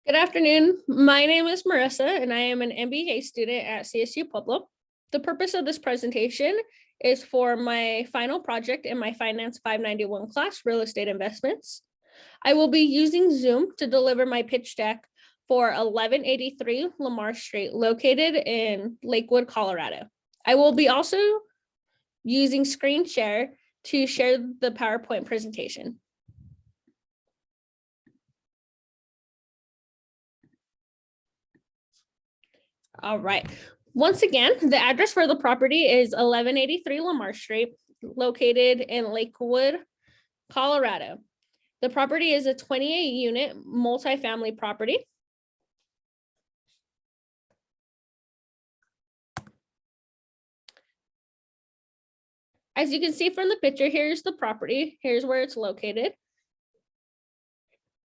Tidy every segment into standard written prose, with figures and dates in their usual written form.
Good afternoon. My name is Marissa, and I am an MBA student at CSU Pueblo. The purpose of this presentation is for my final project in my Finance 591 class, Real Estate Investments. I will be using Zoom to deliver my pitch deck for 1183 Lamar Street, located in Lakewood, Colorado. I will be also using screen share to share the PowerPoint presentation. All right. Once again, the address for the property is 1183 Lamar Street, located in Lakewood, Colorado. The property is a 28-unit multifamily property. As you can see from the picture, here's the property. Here's where it's located.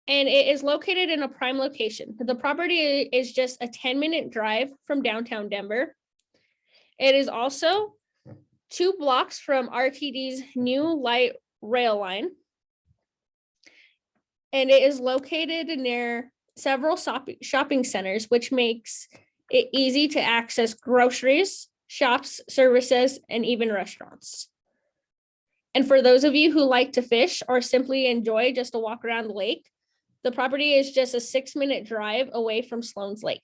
And it is located in a prime location. The property is just a 10-minute drive from downtown Denver. It is also 2 blocks from RTD's new light rail line. And it is located near several shopping centers, which makes it easy to access groceries, shops, services, and even restaurants. And for those of you who like to fish or simply enjoy just a walk around the lake, the property is just a 6-minute drive away from Sloan's Lake.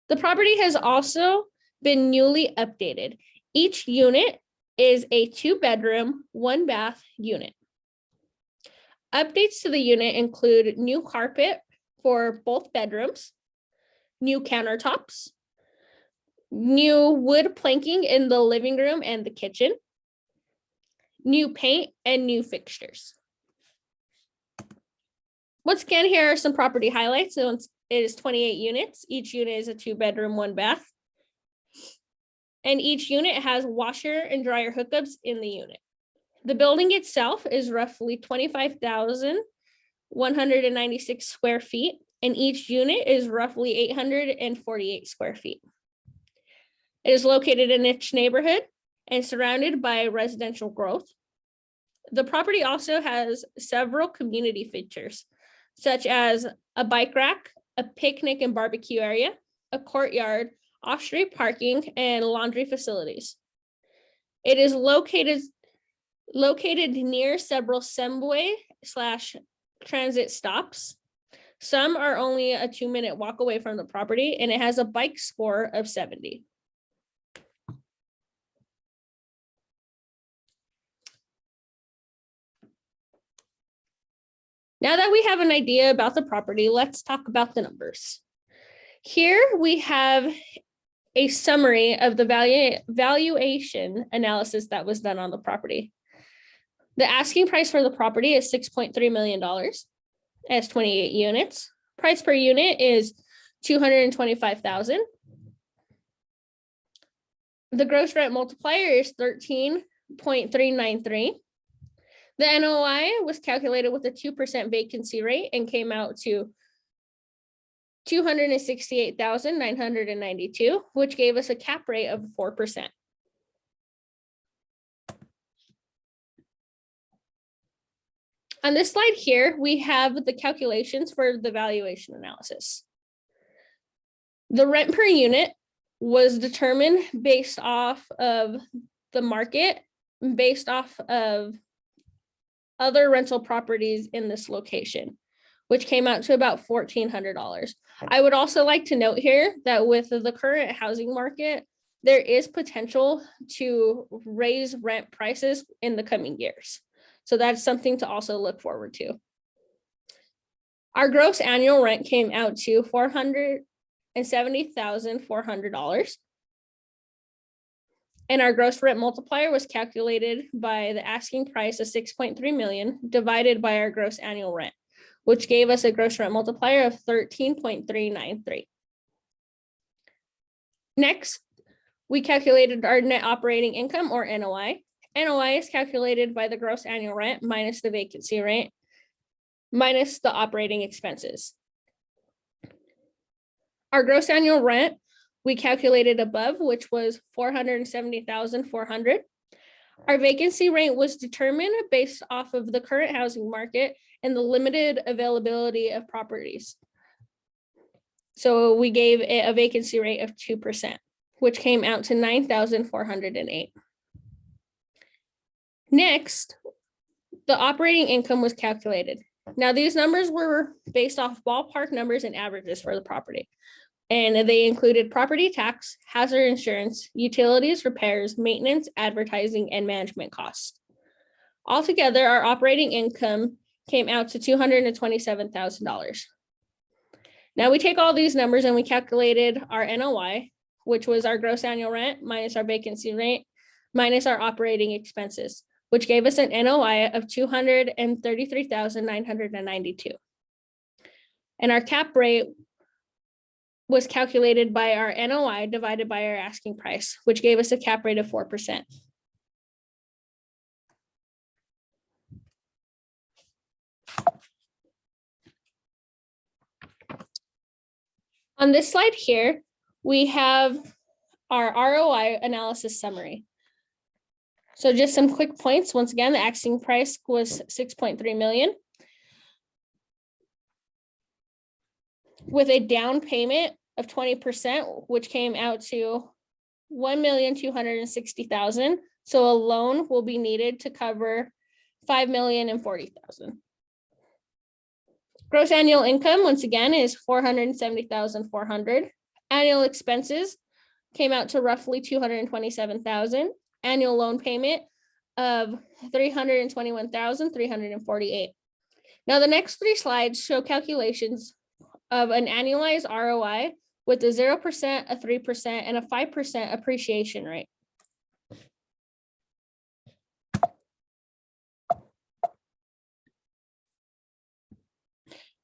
The property has also been newly updated. Each unit is a 2-bedroom, 1-bath unit. Updates to the unit include new carpet for both bedrooms, new countertops, new wood planking in the living room and the kitchen, new paint, and new fixtures. Once again, here are some property highlights. So it is 28 units. Each unit is a 2-bedroom, 1-bath. And each unit has washer and dryer hookups in the unit. The building itself is roughly 25,196 square feet, and each unit is roughly 848 square feet. It is located in a niche neighborhood and surrounded by residential growth. The property also has several community features, such as a bike rack, a picnic and barbecue area, a courtyard, off-street parking, and laundry facilities. It is located near several subway/transit stops. Some are only a 2-minute walk away from the property, and it has a bike score of 70. Now that we have an idea about the property, let's talk about the numbers. Here we have a summary of the valuation analysis that was done on the property. The asking price for the property is $6.3 million. It has 28 units. Price per unit is $225,000. The gross rent multiplier is 13.393. The NOI was calculated with a 2% vacancy rate and came out to $268,992, which gave us a cap rate of 4%. On this slide here, we have the calculations for the valuation analysis. The rent per unit was determined based off of the market, based off of other rental properties in this location, which came out to about $1,400. I would also like to note here that with the current housing market, there is potential to raise rent prices in the coming years. So that's something to also look forward to. Our gross annual rent came out to $470,400. And our gross rent multiplier was calculated by the asking price of $6.3 million divided by our gross annual rent, which gave us a gross rent multiplier of 13.393. Next, we calculated our net operating income, or NOI. NOI is calculated by the gross annual rent minus the vacancy rate minus the operating expenses. Our gross annual rent we calculated above, which was $470,400. Our vacancy rate was determined based off of the current housing market and the limited availability of properties. So we gave it a vacancy rate of 2%, which came out to 9,408. Next, the operating income was calculated. Now, these numbers were based off ballpark numbers and averages for the property. And they included property tax, hazard insurance, utilities, repairs, maintenance, advertising, and management costs. Altogether, our operating income came out to $227,000. Now we take all these numbers and we calculated our NOI, which was our gross annual rent minus our vacancy rate, minus our operating expenses, which gave us an NOI of $233,992. And our cap rate was calculated by our NOI divided by our asking price, which gave us a cap rate of 4%. On this slide here, we have our ROI analysis summary. So just some quick points. Once again, the asking price was $6.3 million. With a down payment of 20%, which came out to $1,260,000. So a loan will be needed to cover $5,040,000. Gross annual income, once again, is $470,400. Annual expenses came out to roughly $227,000. Annual loan payment of $321,348. Now, the next three slides show calculations of an annualized ROI with a 0%, a 3%, and a 5% appreciation rate.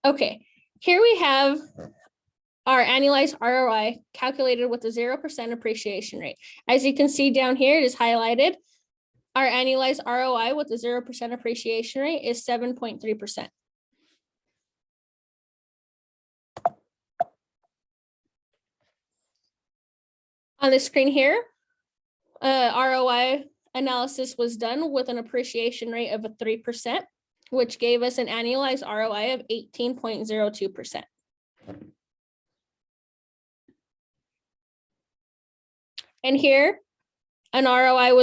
Okay, here we have our annualized ROI calculated with a 0% appreciation rate. As you can see down here, it is highlighted. Our annualized ROI with a 0% appreciation rate is 7.3%. On the screen here, ROI analysis was done with an appreciation rate of a 3%, which gave us an annualized ROI of 18.02%. And here, an ROI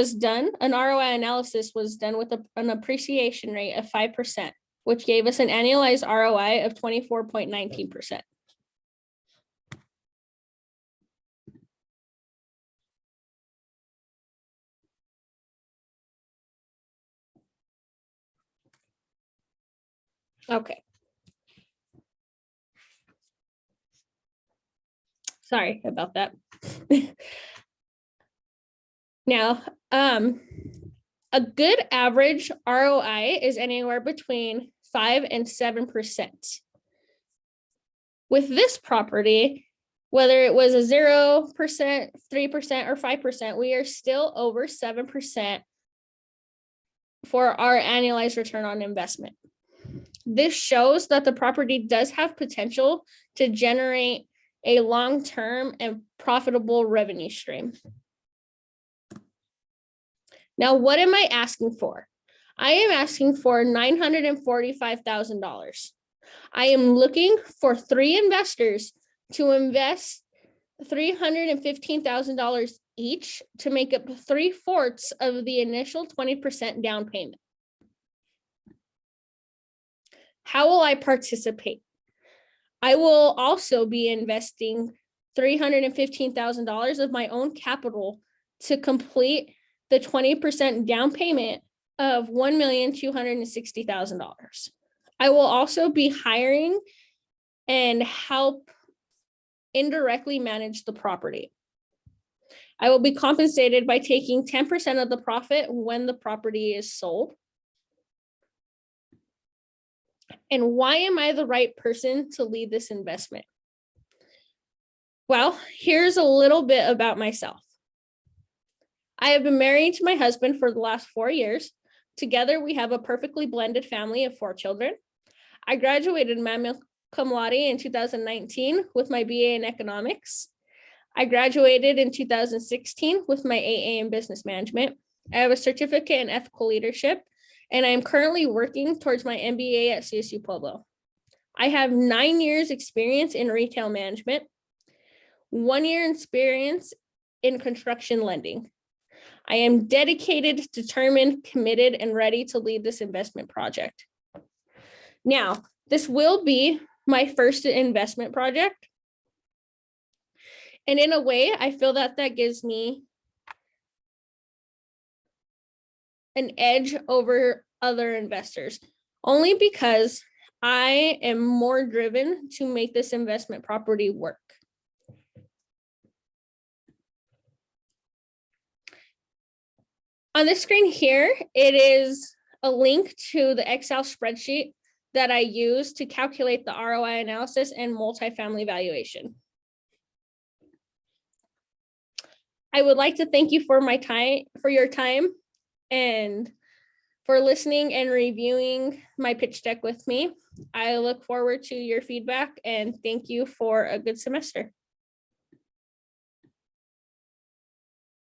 analysis was done with an appreciation rate of 5%, which gave us an annualized ROI of 24.19%. Okay. Sorry about that. Now, a good average ROI is anywhere between 5 and 7%. With this property, whether it was a 0%, 3%, or 5%, we are still over 7% for our annualized return on investment. This shows that the property does have potential to generate a long-term and profitable revenue stream. Now, what am I asking for? I am asking for $945,000. I am looking for 3 investors to invest $315,000 each to make up 3/4 of the initial 20% down payment. How will I participate? I will also be investing $315,000 of my own capital to complete the 20% down payment of $1,260,000. I will also be hiring and help indirectly manage the property. I will be compensated by taking 10% of the profit when the property is sold. And why am I the right person to lead this investment? Well, here's a little bit about myself. I have been married to my husband for the last 4 years. Together, we have a perfectly blended family of 4 children. I graduated magna cum laude in 2019 with my BA in economics. I graduated in 2016 with my AA in business management. I have a certificate in ethical leadership, and I am currently working towards my MBA at CSU Pueblo. I have 9 years experience in retail management, 1 year experience in construction lending. I am dedicated, determined, committed, and ready to lead this investment project. Now, this will be my first investment project. And in a way, I feel that that gives me an edge over other investors, only because I am more driven to make this investment property work. On this screen here, it is a link to the Excel spreadsheet that I use to calculate the ROI analysis and multifamily valuation. I would like to thank you for your time and for listening and reviewing my pitch deck with me. I look forward to your feedback and thank you for a good semester.